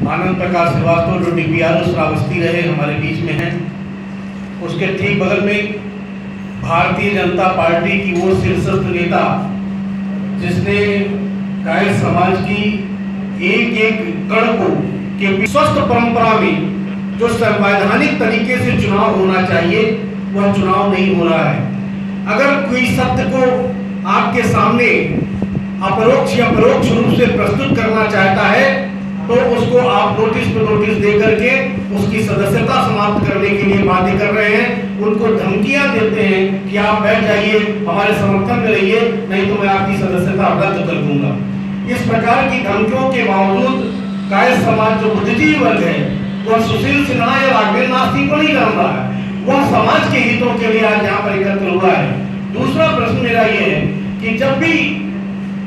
आनंद प्रकाश श्रीवास्तव जो DPRO श्रावस्ती रहे हमारे बीच में हैं, उसके ठीक बगल में भारतीय जनता पार्टी की वो शीर्षस्थ नेता जिसने कायर समाज की एक एक कण को के स्वस्थ परंपरा में जो संवैधानिक तरीके से चुनाव होना चाहिए वह चुनाव नहीं हो रहा है। अगर कोई सत्य को आपके सामने अपरोक्ष या परोक्ष रूप से प्रस्तुत करना चाहता है तो उसको आप नोटिस पे नोटिस दे करके उसकी सदस्यता समाप्त करने के लिए बातें कर रहे हैं, उनको धमकियां देते हैं कि आप बैठ जाइए, हमारे समर्थन में रहिए, नहीं तो मैं आपकी सदस्यता रद्द कर दूंगा। इस प्रकार की धमकियों के बावजूद कायर समाज जो बुद्धिजीवी वर्ग है वह सुशील सिन्हा या राघवेंद्र नाथ सिंह को नहीं जान रहा है, वह समाज के हितों के लिए आज यहाँ पर एकत्र हुआ है। दूसरा प्रश्न मेरा ये है कि जब भी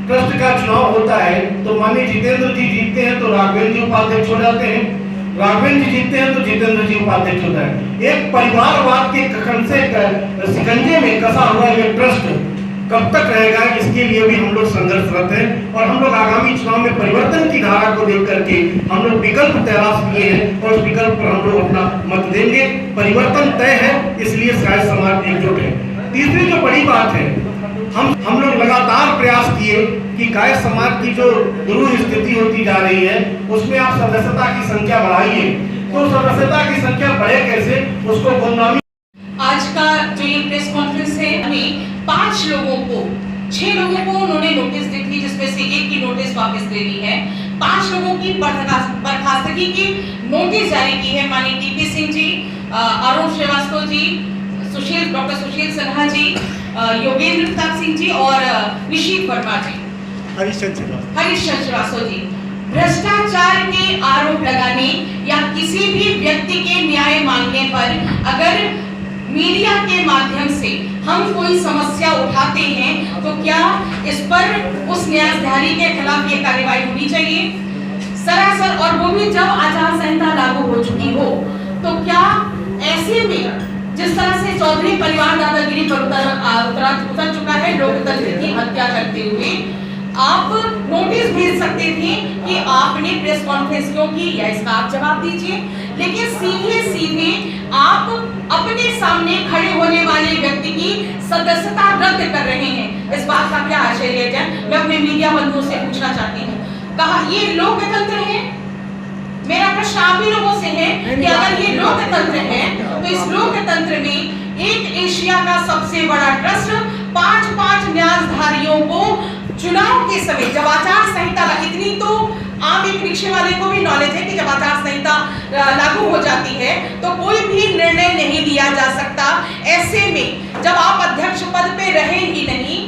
ट्रस्ट का चुनाव होता है तो माननीय जितेंद्र जी जीतते हैं तो राघवेंद्र जी उपाध्यक्ष हो जाते हैं, राघवेंद्र जी जीतते हैं तो जितेंद्र जी उपाध्यक्ष होता है। एक परिवारवाद के कखन से शिकंजे में कसा हुआ ये ट्रस्ट कब तक रहेगा, इसके लिए भी हम लोग संघर्षरत हैं और हम लोग आगामी चुनाव में परिवर्तन की धारा को देख करके हम लोग विकल्प तलाश किए हैं और उस विकल्प पर हम लोग अपना मत देंगे। परिवर्तन तय है, इसलिए कायर समाज एकजुट है। तीसरी जो बड़ी बात है, हम लोग लगातार प्रयास किए कि कायर समाज की जो दुरूह स्थिति होती जा रही है उसमें आप सदस्यता की संख्या बढ़ाइए, तो सदस्यता की संख्या बढ़े कैसे, उसको गुमनामी। आज का जो ये प्रेस कॉन्फ्रेंस है हमें 6 लोगों को उन्होंने नोटिस दी थी, जिसमें से एक की नोटिस वापस ले ली है। 5 लोगों की बर्खास्तगी की नोटिस जारी की है माननीय TP सिंह जी, अरुण श्रीवास्तव जी, डॉक्टर सुशील सिन्हा जी, योगेंद्र प्रताप सिंह जी और निशीत वर्मा जी, हरीश श्रीवास्तव जी। भ्रष्टाचार के आरोप लगाने या किसी भी व्यक्ति के न्याय मांगने पर अगर मीडिया के माध्यम से हम कोई समस्या उठाते हैं तो क्या इस पर उस न्यायाधिकारी के खिलाफ ये कार्रवाई होनी चाहिए सरासर, और वो भी जब आचार संहिता लागू हो चुकी हो। तो क्या ऐसे में जिस तरह से चौधरी परिवार दादागिरी पर उतर चुका है लोकतंत्र की हत्या करते हुए, आप नोटिस भेज सकते थे कि आपने प्रेस कॉन्फ्रेंस क्यों की या इसका आप जवाब दीजिए, लेकिन सीधे आप अपने सामने खड़े होने वाले व्यक्ति की सदस्यता रद्द कर रहे हैं। इस बात का क्या आश्चर्य है? मैं अपने मीडिया बंधुओं से पूछना चाहती हूँ, कहा ये लोकतंत्र है? मेरा प्रश्न आप ही लोगों से है कि अगर ये लोकतंत्र है तो इस लोकतंत्र में एक एशिया का सबसे बड़ा ट्रस्ट 5 न्यासधारियों को चुनाव के समय जब आचार संहिता, इतनी तो आम एक रिक्शे वाले को भी नॉलेज है कि जब आचार संहिता लागू हो जाती है तो कोई भी निर्णय नहीं लिया जा सकता। ऐसे में जब आप अध्यक्ष पद पे रहे ही नहीं,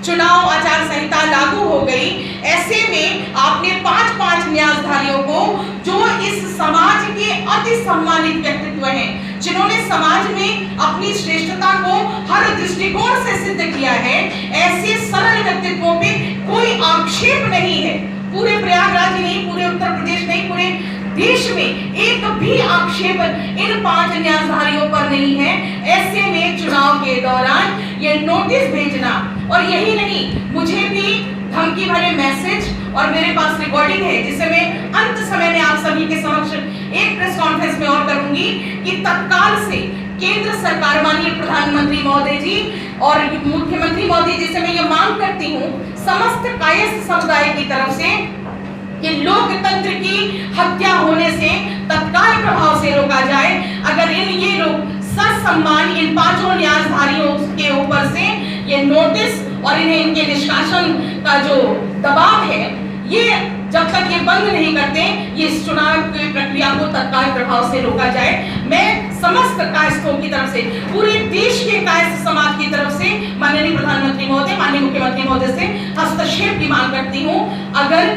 चुनाव आचार संहिता लागू हो गई, ऐसे में आपने 5 न्यासधारियों को जो इस समाज के अति सम्मानित व्यक्तित्व हैं, जिन्होंने समाज में अपनी श्रेष्ठता को हर दृष्टिकोण से सिद्ध किया है, ऐसे सरल व्यक्तित्वों पे कोई आक्षेप नहीं है। पूरे प्रयागराज ही नहीं, पूरे उत्तर प्रदेश नहीं, पूरे देश में एक भी आक्षेप इन 5 न्यासधारियों पर नहीं है। ऐसे में चुनाव के दौरान ये नोटिस भेजना, और यही नहीं, मुझे भी धमकी भरे मैसेज और मेरे पास रिकॉर्डिंग है जिसे मैं अंत समय में आप सभी के समक्ष एक प्रेस कॉन्फ्रेंस में और करूंगी कि तत्काल से केंद्र सरकार, माननीय प्रधानमंत्री महोदय जी और मुख्यमंत्री महोदय जी से मैं ये मांग करती हूँ समस्त कायस्थ समुदाय की तरफ से कि लोकतंत्र की हत्या होने से तत्काल प्रभाव से रोका जाए। अगर ये लोग ससम्मान इन 5 न्यासधारियों के ऊपर से ये नोटिस और इन्हें इनके निष्कासन का जो दबाव है, ये जब तक ये बंद नहीं करते, ये इस चुनाव की प्रक्रिया को तत्काल प्रभाव से रोका जाए। मैं समस्त कायस्थों की तरफ से, पूरे देश के कायस्थ समाज की तरफ से माननीय प्रधानमंत्री महोदय, माननीय मुख्यमंत्री महोदय से हस्तक्षेप की मांग करती हूँ। अगर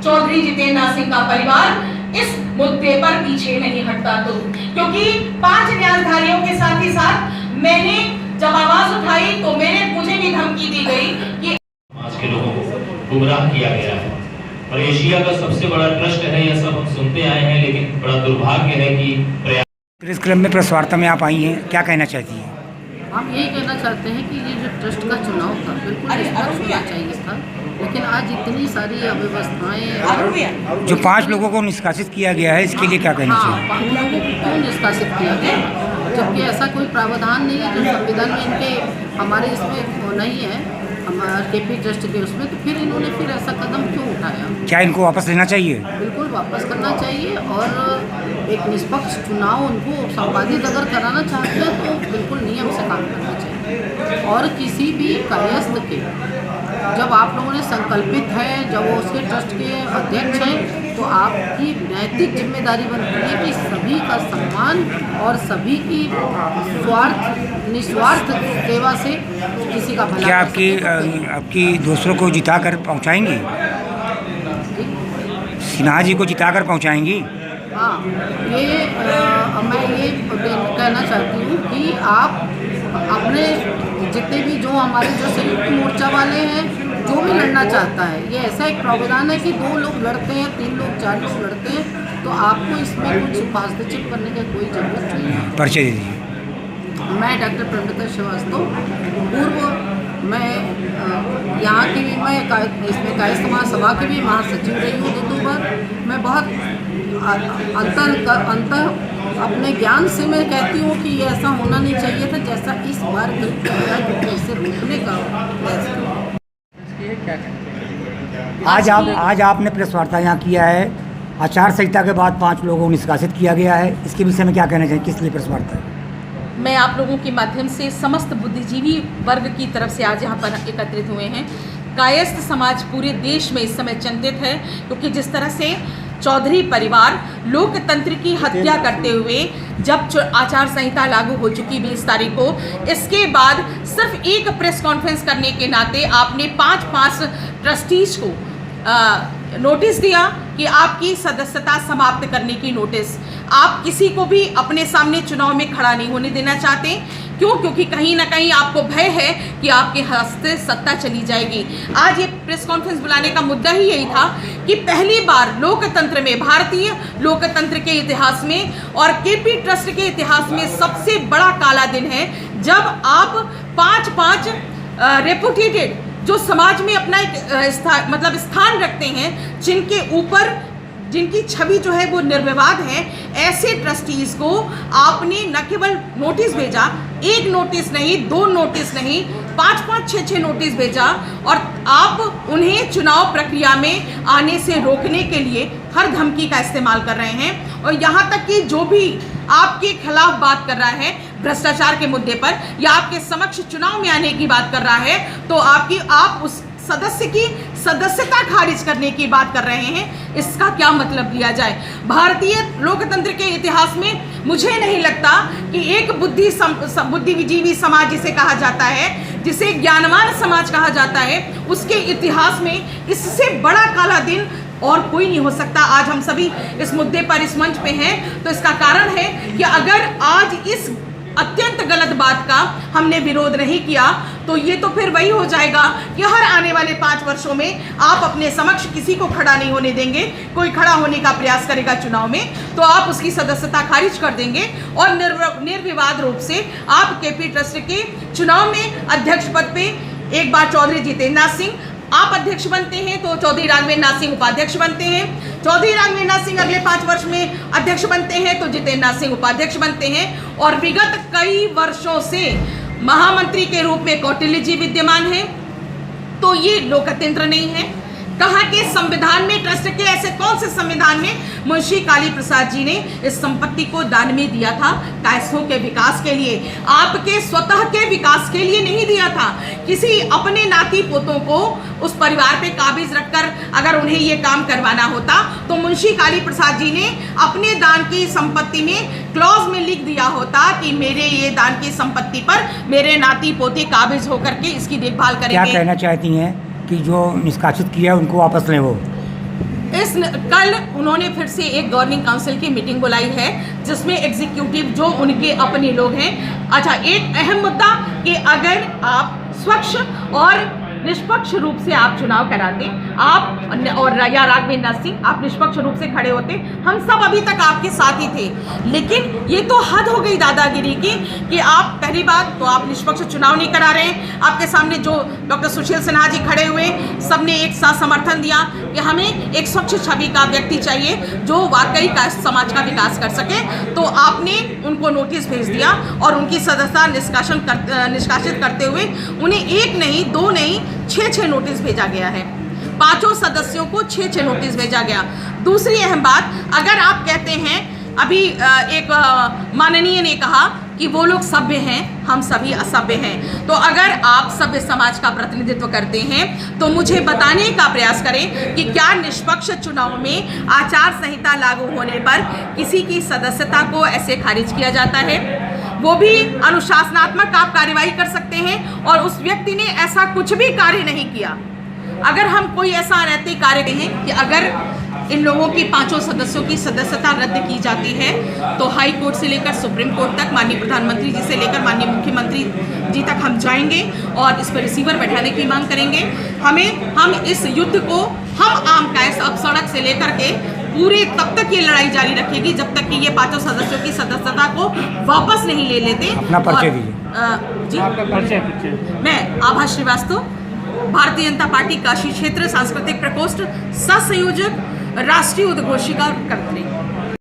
चौधरी जितेंद्र सिंह का परिवार इस मुद्दे पर पीछे नहीं हटता तो, क्योंकि 5 न्यासधारियों के साथ ही साथ मैंने जब आवाज उठाई तो मुझे भी धमकी दी गई कि समाज के लोगों को गुमराह किया गया है और एशिया का सबसे बड़ा ट्रस्ट है, यह सब हम सुनते आए हैं, लेकिन बड़ा दुर्भाग्य है कि प्रेस क्लब में प्रेस वार्ता में आप आई हैं, क्या कहना चाहती हैं? हम यही कहना चाहते हैं कि ये जो ट्रस्ट का चुनाव था बिल्कुल निष्पक्ष होना चाहिए था। लेकिन आज इतनी सारी अव्यवस्थाएं। जो 5 लोगों को निष्कासित किया गया है, इसके लिए क्या कहना चाहिए? 5 लोगों को क्यों निष्कासित किया गया, जबकि ऐसा कोई प्रावधान नहीं है जो संविधान में इनके हमारे इसमें नहीं है, हमारे केपी ट्रस्ट के उसमें, तो फिर इन्होंने फिर ऐसा कदम क्यों उठाया? क्या इनको वापस लेना चाहिए? बिल्कुल वापस करना चाहिए और एक निष्पक्ष चुनाव उनको संपादित अगर कराना चाहते हैं तो बिल्कुल नियम से काम करना चाहिए। और किसी भी कायस्थ के जब आप लोगों ने संकल्पित है, जब वो उसके ट्रस्ट के अध्यक्ष हैं, तो आपकी नैतिक जिम्मेदारी बनती है कि सभी का सम्मान और सभी की निस्वार्थ सेवा से किसी का भला। क्या आपकी दूसरों को जिता कर पहुँचाएंगी? सिन्हा जी को जिता कर पहुँचाएंगी? हाँ, ये मैं ये कहना चाहती हूँ कि आप अपने जितने भी जो हमारे जो संयुक्त मोर्चा वाले हैं, जो भी लड़ना चाहता है, ये ऐसा एक प्रावधान है कि 2 लोग लड़ते हैं, 3 लोग 4 लोग लड़ते हैं, तो आपको इसमें कुछ हस्तक्षेप करने की कोई ज़रूरत नहीं है। परिचय दे दीजिए। मैं डॉक्टर प्रेमलता श्रीवास्तव, पूर्व मैं यहाँ की भी मैं इसमें कायस्थ महासभा की भी महासचिव रही हूँ 2 बार। मैं बहुत अंतर अपने ज्ञान से मैं कहती हूँ कि ये ऐसा होना नहीं चाहिए था जैसा इस बार इसे रोकने का प्रयास किया। आज आपने प्रेस वार्ता यहाँ किया है, आचार संहिता के बाद 5 लोगों को निष्कासित किया गया है, इसके विषय में क्या कहना चाहिए? किस लिए प्रेस वार्ता है? मैं आप लोगों के माध्यम से समस्त बुद्धिजीवी वर्ग की तरफ से आज यहाँ पर एकत्रित हुए हैं। कायस्थ समाज पूरे देश में इस समय चिंतित है, क्योंकि जिस तरह से चौधरी परिवार लोकतंत्र की हत्या करते हुए जब आचार संहिता लागू हो चुकी 20 तारीख को, इसके बाद सिर्फ एक प्रेस कॉन्फ्रेंस करने के नाते आपने 5 ट्रस्टीज को नोटिस दिया कि आपकी सदस्यता समाप्त करने की नोटिस। आप किसी को भी अपने सामने चुनाव में खड़ा नहीं होने देना चाहते। क्यों? क्योंकि कहीं ना कहीं आपको भय है कि आपके हस्ते सत्ता चली जाएगी। आज ये प्रेस कॉन्फ्रेंस बुलाने का मुद्दा ही यही था कि पहली बार लोकतंत्र में, भारतीय लोकतंत्र के इतिहास में और केपी ट्रस्ट के इतिहास में सबसे बड़ा काला दिन है जब आप 5 रेपुटेटेड जो समाज में अपना एक स्थान रखते हैं, जिनके ऊपर जिनकी छवि जो है वो निर्विवाद है, ऐसे ट्रस्टीज को आपने न केवल नोटिस भेजा, 1 नोटिस नहीं, 2 नोटिस नहीं, 5 6 नोटिस भेजा, और आप उन्हें चुनाव प्रक्रिया में आने से रोकने के लिए हर धमकी का इस्तेमाल कर रहे हैं। और यहाँ तक कि जो भी आपके खिलाफ बात कर रहा है भ्रष्टाचार के मुद्दे पर, या आपके समक्ष चुनाव में आने की बात कर रहा है, तो आप उस सदस्य की सदस्यता खारिज करने की बात कर रहे हैं। इसका क्या मतलब लिया जाए? भारतीय लोकतंत्र के इतिहास में मुझे नहीं लगता कि एक बुद्धिजीवी समाज जिसे कहा जाता है, जिसे ज्ञानवान समाज कहा जाता है, उसके इतिहास में इससे बड़ा काला दिन और कोई नहीं हो सकता। आज हम सभी इस मुद्दे पर इस मंच पे हैं, तो इसका कारण है कि अगर आज इस अत्यंत गलत बात का हमने विरोध नहीं किया, तो ये तो फिर वही हो जाएगा कि हर आने वाले 5 वर्षों में आप अपने समक्ष किसी को खड़ा नहीं होने देंगे। कोई खड़ा होने का प्रयास करेगा चुनाव में, तो आप उसकी सदस्यता खारिज कर देंगे और निर्विवाद रूप से आप केपी ट्रस्ट के चुनाव में अध्यक्ष पद पे एक बार चौधरी जितेंद्र नाथ सिंह आप अध्यक्ष बनते हैं, तो चौधरी राघवेंद्र नाथ सिंह उपाध्यक्ष बनते हैं। चौधरी राघवेंद्र नाथ सिंह अगले 5 वर्ष में अध्यक्ष बनते हैं, तो जितेंद्र नाथ सिंह उपाध्यक्ष बनते हैं। और विगत कई वर्षों से महामंत्री के रूप में कौटिल्य जी विद्यमान हैं। तो ये लोकतंत्र नहीं है। कहा कि संविधान में, ट्रस्ट के ऐसे कौन से संविधान में मुंशी काली प्रसाद जी ने इस संपत्ति को दान में दिया था? कायस्थों के विकास के लिए, आपके स्वतः के विकास के लिए नहीं दिया था। किसी अपने नाती पोतों को उस परिवार पे काबिज रखकर अगर उन्हें ये काम करवाना होता, तो मुंशी काली प्रसाद जी ने अपने दान की संपत्ति में क्लॉज में लिख दिया होता कि मेरे ये दान की संपत्ति पर मेरे नाती पोते काबिज होकर के इसकी देखभाल करेंगे। क्या कहना चाहती हैं कि जो निष्कासित किया उनको वापस लें? वो कल उन्होंने फिर से एक गवर्निंग काउंसिल की मीटिंग बुलाई है, जिसमें एग्जीक्यूटिव जो उनके अपने लोग हैं। अच्छा, एक अहम मुद्दा कि अगर आप स्वच्छ और निष्पक्ष रूप से आप चुनाव कराते, आप और या राघवेंद्र सिंह आप निष्पक्ष रूप से खड़े होते, हम सब अभी तक आपके साथ ही थे। लेकिन ये तो हद हो गई दादागिरी की कि आप पहली बात तो आप निष्पक्ष चुनाव नहीं करा रहे हैं। आपके सामने जो डॉक्टर सुशील सिन्हा जी खड़े हुए, सबने एक साथ समर्थन दिया कि हमें एक स्वच्छ छवि का व्यक्ति चाहिए जो वाकई का समाज का विकास कर सके। तो आपने उनको नोटिस भेज दिया और उनकी सदस्यता निष्कासित करते हुए उन्हें एक नहीं, दो नहीं, 6 नोटिस भेजा गया है। 5 सदस्यों को 6 नोटिस भेजा गया। दूसरी अहम बात, अगर आप कहते हैं, अभी एक माननीय ने कहा कि वो लोग सभ्य हैं, हम सभी असभ्य हैं, तो अगर आप सभ्य समाज का प्रतिनिधित्व करते हैं तो मुझे बताने का प्रयास करें कि क्या निष्पक्ष चुनाव में आचार संहिता लागू होने पर किसी की सदस्यता को ऐसे खारिज किया जाता है? वो भी अनुशासनात्मक आप कार्रवाई कर सकते हैं और उस व्यक्ति ने ऐसा कुछ भी कार्य नहीं किया। अगर हम कोई ऐसा अनैतिक कार्य कहें कि अगर इन लोगों की 5 सदस्यों की सदस्यता रद्द की जाती है तो हाई कोर्ट से लेकर सुप्रीम कोर्ट तक, माननीय प्रधानमंत्री जी से लेकर माननीय मुख्यमंत्री जी तक हम जाएंगे और इस पर रिसीवर बैठाने की मांग करेंगे। हम इस युद्ध को हम आम कायस अब सड़क से लेकर के पूरे तब तक ये लड़ाई जारी रखेगी जब तक कि ये 5 सदस्यों की सदस्यता को वापस नहीं ले लेते। अपना परिचय दीजिए। जी, मैं आभा श्रीवास्तव, भारतीय जनता पार्टी काशी क्षेत्र सांस्कृतिक प्रकोष्ठ सह संयोजक, राष्ट्रीय उद्घोषिका कवयित्री।